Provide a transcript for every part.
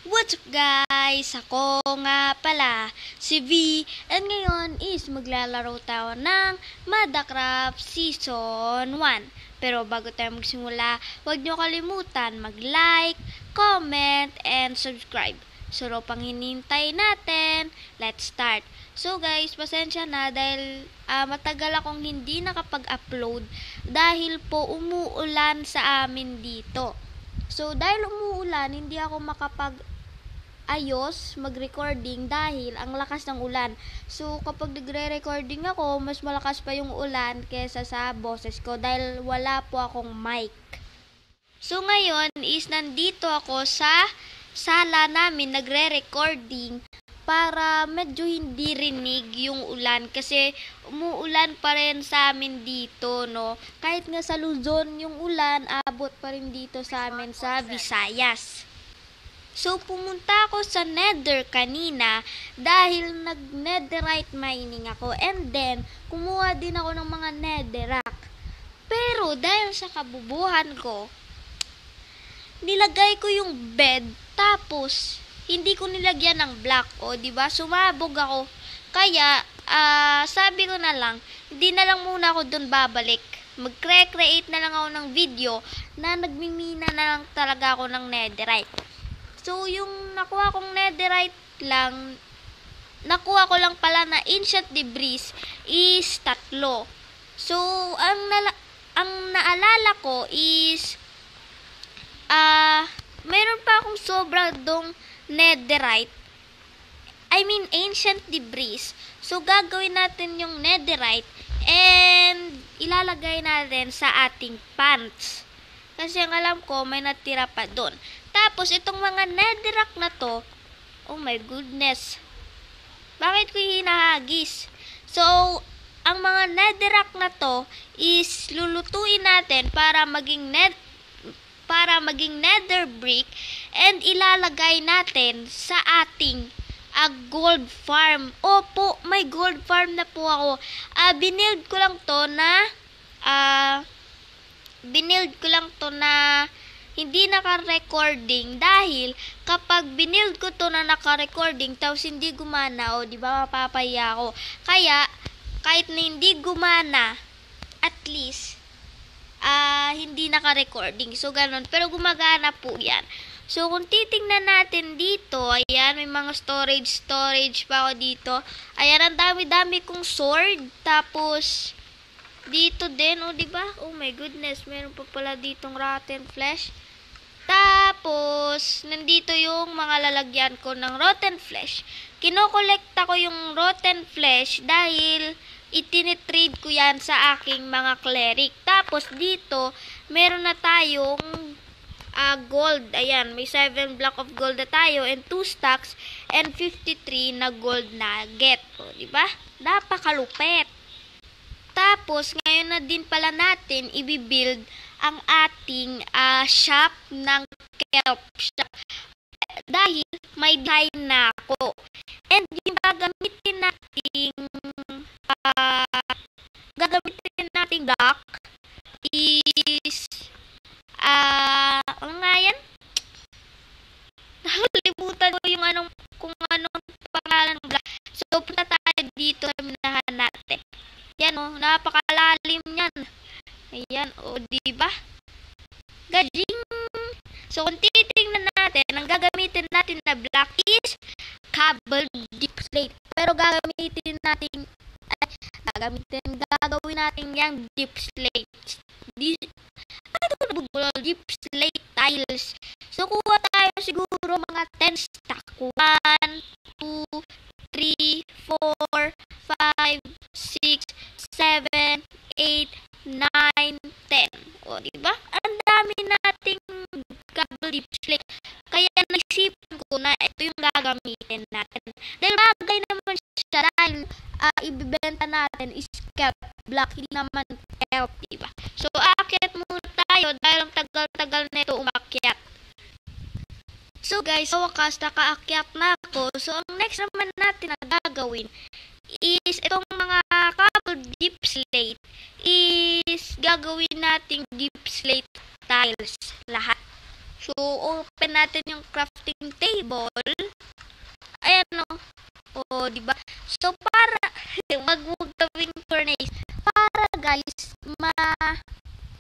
What's up guys? Ako nga pala, si V. And ngayon is maglalaro tayo ng Madacraft Season 1. Pero bago tayo magsimula, huwag nyo kalimutan mag-like, comment, and subscribe. So, pang hinintay natin, let's start. So guys, pasensya na dahil matagal akong hindi nakapag-upload dahil po umuulan sa amin dito. So dahil umuulan, hindi ako mag-recording dahil ang lakas ng ulan. So kapag nagre-recording ako, mas malakas pa yung ulan kesa sa boses ko dahil wala po akong mic. So ngayon is nandito ako sa sala namin nagre-recording para medyo hindi rinig yung ulan kasi umuulan pa rin sa amin dito, no? Kahit nga sa Luzon yung ulan, abot pa rin dito sa amin sa Visayas. So, pumunta ako sa Nether kanina dahil nag-netherite mining ako. And then, kumuha din ako ng mga netherrack. Pero, dahil sa kabubuhan ko, nilagay ko yung bed, tapos, hindi ko nilagyan ng block. O, diba? Sumabog ako. Kaya, sabi ko na lang, hindi na lang muna ako dun babalik. Mag-create na lang ako ng video na nagmimina na lang talaga ako ng netherite. So, yung nakuha kong netherite lang, nakuha ko lang pala na ancient debris is 3. So, ang naalala ko is, mayroon pa akong sobra dong netherite. Ancient debris. So, gagawin natin yung netherite and ilalagay natin sa ating pants. Kasi ang alam ko, may natira pa doon. Tapos, itong mga netherrack na to, oh my goodness. Bakit ko hinahagis? So, ang mga netherrack na to is lulutuin natin para maging nether brick and ilalagay natin sa ating gold farm. Opo, may gold farm na po ako. Binild ko lang to na hindi naka-recording dahil kapag binild ko to na naka-recording tapos hindi gumana, di ba mapapaya ako. Kaya kahit na hindi gumana, at least hindi naka-recording. So ganun, pero gumagana po 'yan. So kung titingnan natin dito, ayan, may mga storage pa ako dito. Ayan, ang dami-dami kong sword. Tapos dito din, di ba? Oh my goodness, meron pa pala ditong rotten flesh. Tapos, nandito yung mga lalagyan ko ng rotten flesh. Kinokolekta ko yung rotten flesh dahil itinitrade ko yan sa aking mga cleric. Tapos, dito, meron na tayong gold. Ayan, may 7 block of gold na tayo and 2 stacks and 53 na gold nugget. O, diba? Napakalupet. Tapos, ngayon na din pala natin i-build ang ating shop ng kelp shop. Dahil may design na ako. And yung gagamitin nating block is ano nga yan? Nakalimutan ko yung kung anong pangalan ng block. So, punta tayo dito sa minahan natin. Yan napakalalim yan. Ayan, diba? Gajing! So, kung titingnan natin, ang gagamitin natin na block is cobble deep slate. Pero gagawin natin yung deep slate. Deep slate tiles. So, kuha tayo siguro mga 10 stack. 1, 2, 3, 4, 5, 6, 7, 8, 9, 10. O, diba? Ang dami nating cobble deep slate. Kaya naisipan ko na ito yung gagamitin natin. Dahil bagay naman siya dahil ibibenta natin is kelp block, hindi naman kelp, diba? So, aakyat muna tayo dahil ang tagal-tagal na ito umakyat. So, guys, sa wakas, nakaakyat na ako. So, ang next naman natin na gagawin is itong mga cobble deep slate is gagawin nating deep slate tiles lahat. So, open natin yung crafting table. Ayan, no? O, diba? So, para, wag gawing furnace. Para, guys,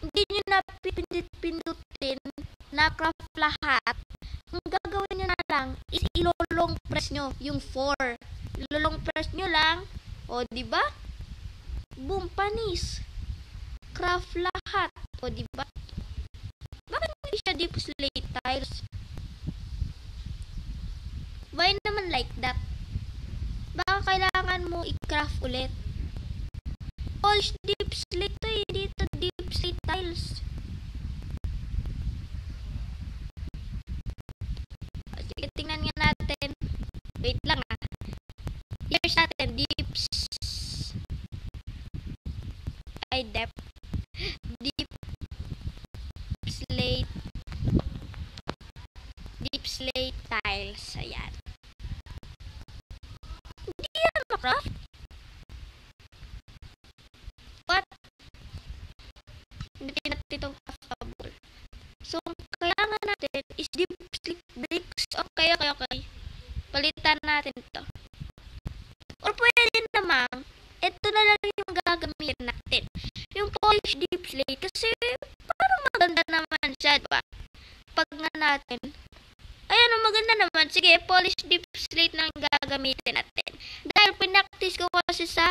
hindi nyo na pindut-pindutin na craft lahat. Ang gagawin nyo na lang is ilolong press nyo yung 4. Ilolong press nyo lang. O, diba? Boom, panis. Craft lahat. O, diba? Bakit hindi siya deep slate tiles? Why naman like that? Baka kailangan mo i-craft ulit. Polish deep slate to eh. Dito deep slate tiles. Sige, tingnan nga natin. Wait lang ah. Here's natin. Deep slate tiles. Ayan. Hindi yan makraft. What? Hindi natin itong craftable. So, ang kailangan natin is deep slate bricks. Okay. Palitan natin ito. Or pwede namang, ito na lang yung gagamitin natin. Yung polish deep slate. Kasi, parang maganda naman siya, diba? Pag nga natin, ayan, maganda naman. Sige, polish deep slate na gagamitin natin. Dahil pinaktis ko kasi sa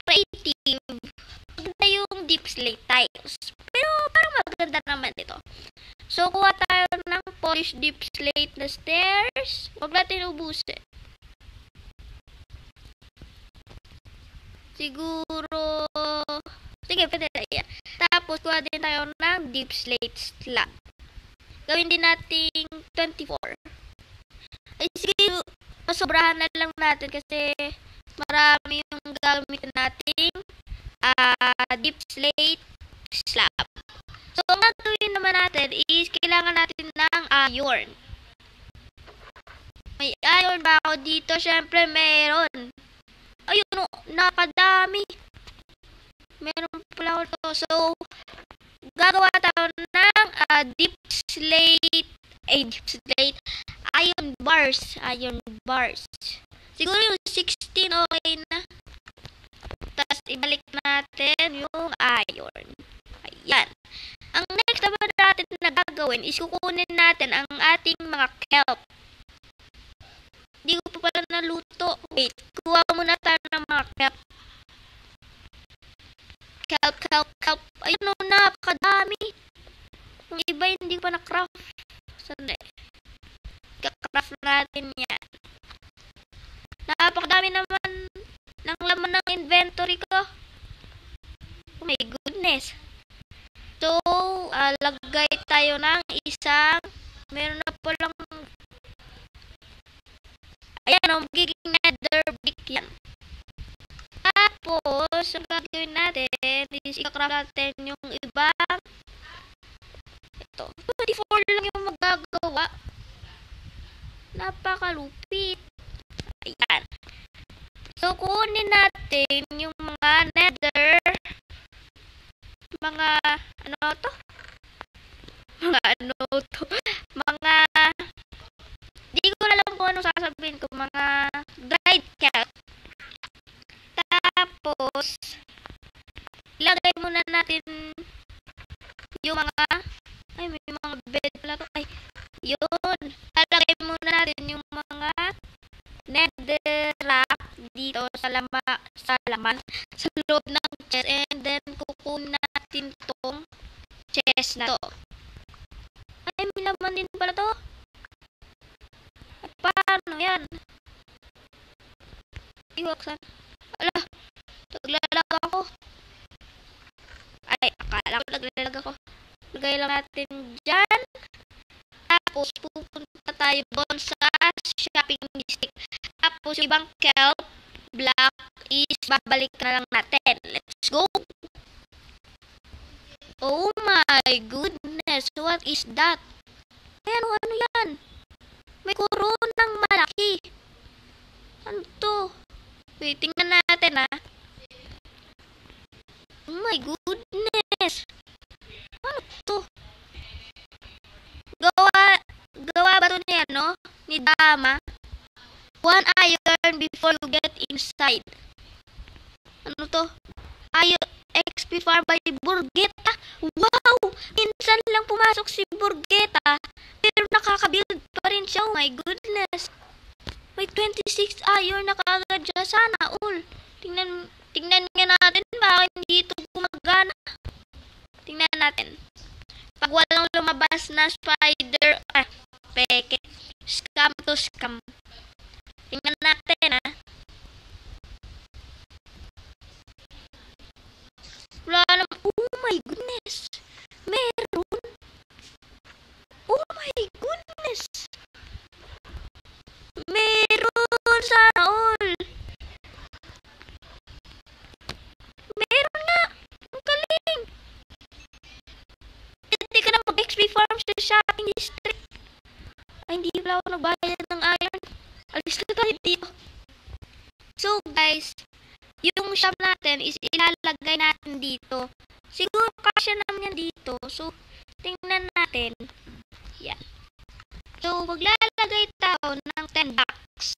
creative, maganda yung deep slate tiles. Pero parang maganda naman ito. So, kuha tayo ng polish deep slate na stairs. Huwag natin ubusin. Siguro, sige, pwede na yan. Tapos, kuha din tayo ng deep slate slab. Gawin din nating 24. Ay, sige, sobrahan na lang natin kasi marami yung gagamitin nating deep slate slab. So, ang gagawin naman natin is kailangan natin ng iron. May iron ba ako dito? Syempre, meron. Ayun, nakadami. Meron pala ako. So, gagawa tayo ng deep slate iron bars. Siguro yung 16 okay na. Tapos, ibalik natin yung iron. Ayan. Ang next naman natin na gagawin is kukunin natin ang ating mga kelp. Hindi ko pa pala naluto. Wait, kuha muna tayo ng mga kelp. Kelp. Ayun o, napakadami. Yung iba hindi pa na-craft. Sandali. Ka-craft natin yan. Napakadami naman ng laman ng inventory ko. Oh my goodness. So, lagay tayo ng isang, meron na po lang, ayan, magiging nether brick yan. Tapos, ang gagawin natin is i-craft natin yung ibang, ito, 24 lang yung magagawa. Napakalupit. Ayan. So, kunin natin yung mga nether, mga di ko alam kung ano sasabihin ko, mga dried kelp. Tapos, ilagay muna natin yung mga, ay, may mga bed pala to. Ay, yun. Ilagay muna natin yung mga netherrack dito sa loob ng chest, and then kukunin natin tong chest na to. Ay, may laman din pala to. Ay, paano yan? Iwaksan. Ala, naglalag ako. Ay, akala ko naglalag ako. Lagay lang natin dyan. Tapos, pupunta tayo doon sa shopping district. Tapos, yung ibang kelp block is babalik na lang natin. Let's go! Oh my goodness! What is that? Ayan, ano yan? May koronang malaki. Ano to? Wait, tingnan natin ah. Oh my goodness! Ano to? Go! ni Dama. 1 iron before you get inside. Ano to? Iron XP farm by Burgeta. Wow! Minsan lang pumasok si Burgeta. Pero nakaka-build pa rin siya. Oh my goodness. May 26 iron na kaagad siya. Sana all. Tingnan nga natin bakit hindi ito gumagana. Tingnan natin. Pag walang lumabas na spider, peke. Scam to scam. Tingnan natin Wala naman. Oh my goodness. Meron. Oh my goodness. Meron. Sana all. Meron nga. Ang galing. Hindi ka na mag-XP farm sa shopping district. Ay, hindi pala ako nagbayad ng iron. Alis na tayo dito. So guys, yung shop natin is ilalagay natin dito. Siguro kasya naman yan dito. So, tingnan natin. Yan. So, maglalagay tayo ng 10 blocks.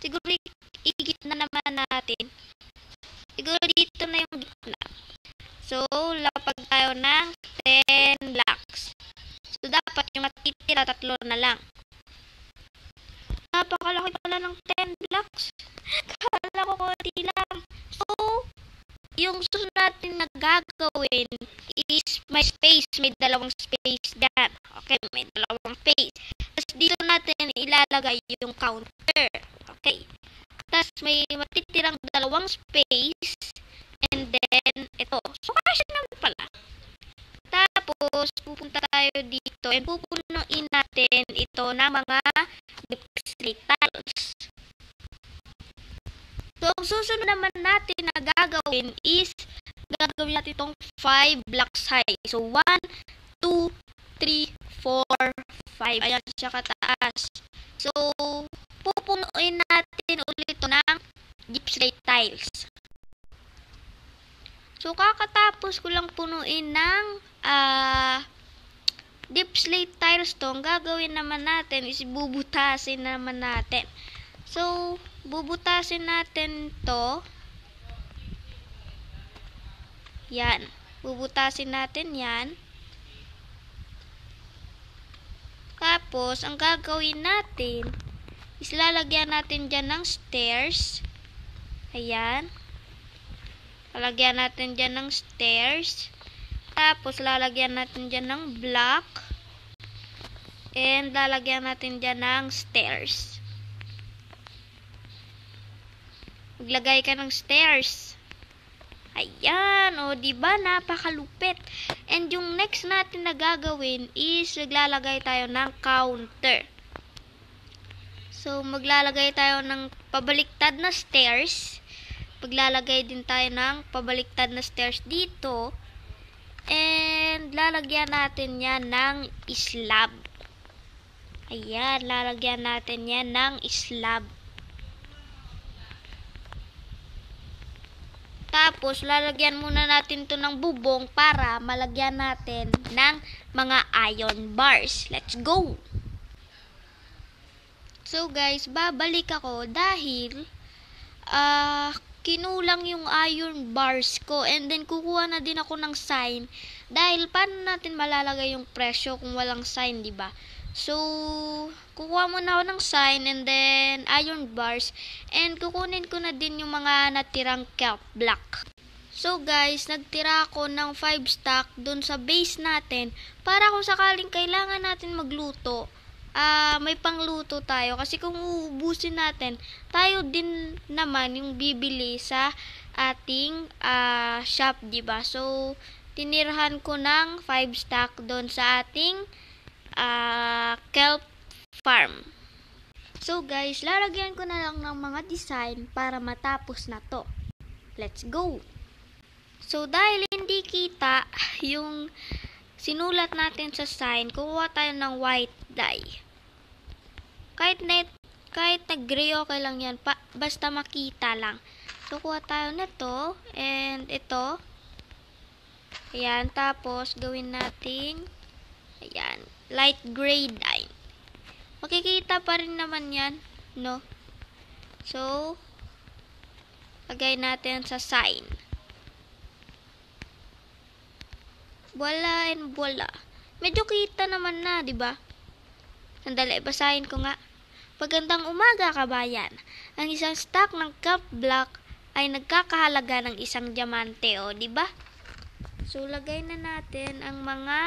Siguro igit na naman natin. Siguro dito na yung gitna. So, lapag tayo ng 10 blocks. So, dapat yung matitira 3 na lang. Napakalaki pala ng 10 blocks. Kala ko konti lang. So, yung susunod natin na gagawin is may space. May 2 space dyan. Okay, may 2 space. Tapos dito natin ilalagay yung counter. Okay. Tapos may matitirang 2 space. And then, ito. So, kasi naman pala. Tapos, pupunta tayo dito and pupunuin natin ito na mga display tiles. So, ang susunod naman natin na gagawin is gagawin natin itong 5 blocks high. So, 1, 2, 3, 4, 5. Ayan siya kataas. So, pupunuin natin ulit ito ng gypsum tiles. So, kakatapos ko lang punuin ng deep slate tiles to. Ang gagawin naman natin is bubutasin naman natin. So, bubutasin natin to. Yan. Bubutasin natin yan. Tapos, ang gagawin natin is lalagyan natin dyan ng stairs. Ayan. Lalagyan natin dyan ng stairs. Tapos, lalagyan natin dyan ng block. And, lalagyan natin dyan ng stairs. Maglagay ka ng stairs. Ayan. O, diba? Napakalupit. And, yung next natin na gagawin is maglalagay tayo ng counter. So, maglalagay tayo ng pabaliktad na stairs. Maglalagay din tayo ng pabaliktad na stairs dito. And, lalagyan natin yan ng slab. Ayan, lalagyan natin yan ng slab. Tapos, lalagyan muna natin to ng bubong para malagyan natin ng mga iron bars. Let's go! So, guys, babalik ako dahil kinulang yung iron bars ko. And then, kukuha na din ako ng sign. Dahil, paano natin malalagay yung presyo kung walang sign, diba? So, kukuha muna ako ng sign and then iron bars. And, kukunin ko na din yung mga natirang kelp block. So, guys, nagtira ako ng 5 stack dun sa base natin para kung sakaling kailangan natin magluto, may pangluto tayo. Kasi kung uubusin natin, tayo din naman yung bibili sa ating shop, diba? So, tinirahan ko ng 5 stack doon sa ating kelp farm. So, guys, lalagyan ko na lang ng mga design para matapos na to. Let's go! So, dahil hindi kita yung sinulat natin sa sign, kukuha tayo ng white dye. Kahit nag-gray, okay lang yan. Basta makita lang. So, kuha tayo nito. And ito. Ayan. Tapos, gawin natin. Ayan. Light gray dye. makikita pa rin naman yan, no? So, lagay natin sa sign. Voila and voila. Medyo kita naman na, di ba? Sandali, basahin ko nga. Magandang umaga, kabayan. Ang isang stack ng kelp block ay nagkakahalaga ng isang diamante, o, di ba? So, lagay na natin ang mga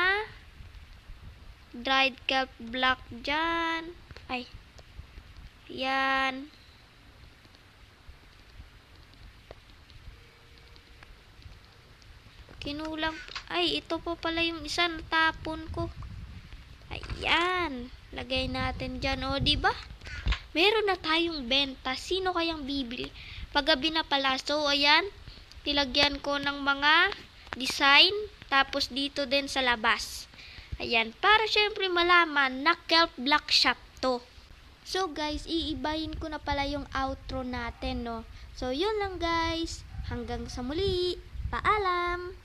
dried kelp block dyan. Ay, yan. Kinulang. Ay, ito po pala yung isa natapon ko. Ayan. Lagay natin dyan. O, diba? Meron na tayong benta. Sino kayang bibili? Paggabi na pala. So, ayan. Nilagyan ko ng mga design. Tapos, dito din sa labas. Ayan. Para syempre malaman na kelp block shop to. So, guys, iibahin ko na pala yung outro natin, no? So, yun lang, guys. Hanggang sa muli. Paalam!